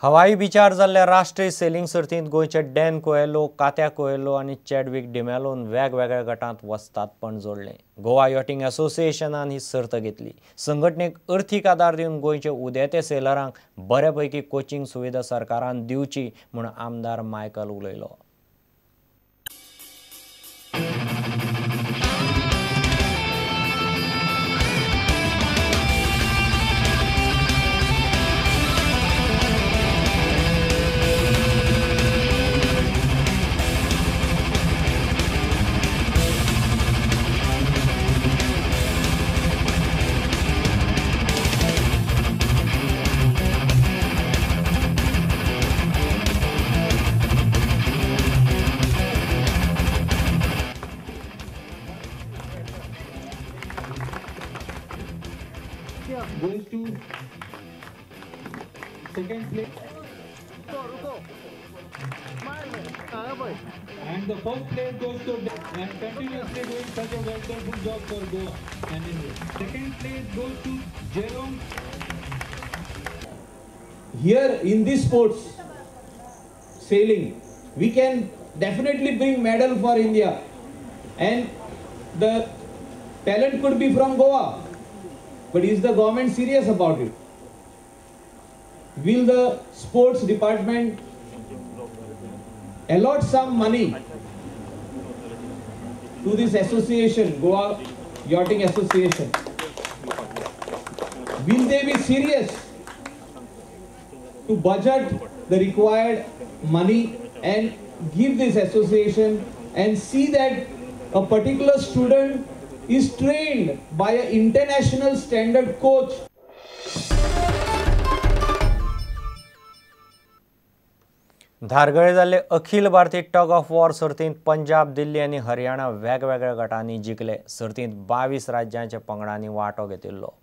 हवाई बिचार जाल्ल्या राष्ट्रीय सेलिंग सर्तींत गोंयचे डॅन कोएलो, कात्या कोएलो आणि चॅडविक डिमेलोन वेगवेगळ्या गटांत वस्तादपण जोडलें. गोवा यॉटिंग असोसिएशनान ही सर्त घेतली. संघटनेक अर्थीक आदार दिवन गोंयचे उदेते सेलरांक बऱ्यापैकी कोचिंग सुविधा सरकारान दिवची म्हूण आमदार मायकल उलयलो. Goes to second place and the first place goes to and continuously doing such a wonderful job for Goa and India. Second place goes to Jerome. Here in this sports sailing we can definitely bring medal for India and the talent could be from Goa. But is the government serious about it? Will the sports department allot some money to this association, Goa Yachting Association? Will they be serious to budget the required money and give this association and see that a particular student is trained by an international standard coach? धारगळे जाल्ले Akhil Bharatiya tug of war सर्तींत पंजाब, दिल्ली आणि हरियाणा वेगवेगळ्या गटांनी जिखले. सर्तींत 22 राज्यांच्या पंगडांनी वांटो घेतिल्लो.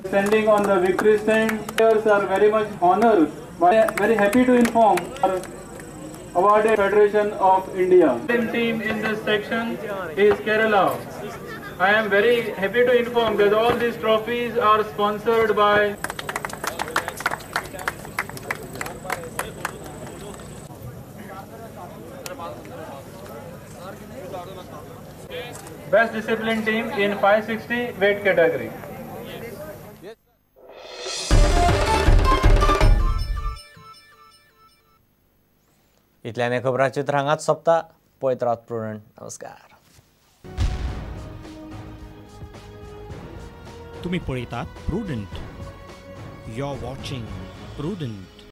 Standing on the victory stand, players are very much honored. Very happy to inform our awarded Federation of India. The team in this section is Kerala. I am very happy to inform that all these trophies are sponsored by Best Discipline Team in 560 weight category. इतल्याने खबरांचें चित्र हांगाच सोंपता. पळयत Rawat prudent. नमस्कार. तुम्ही पळयतात Prudent. You are watching prudent.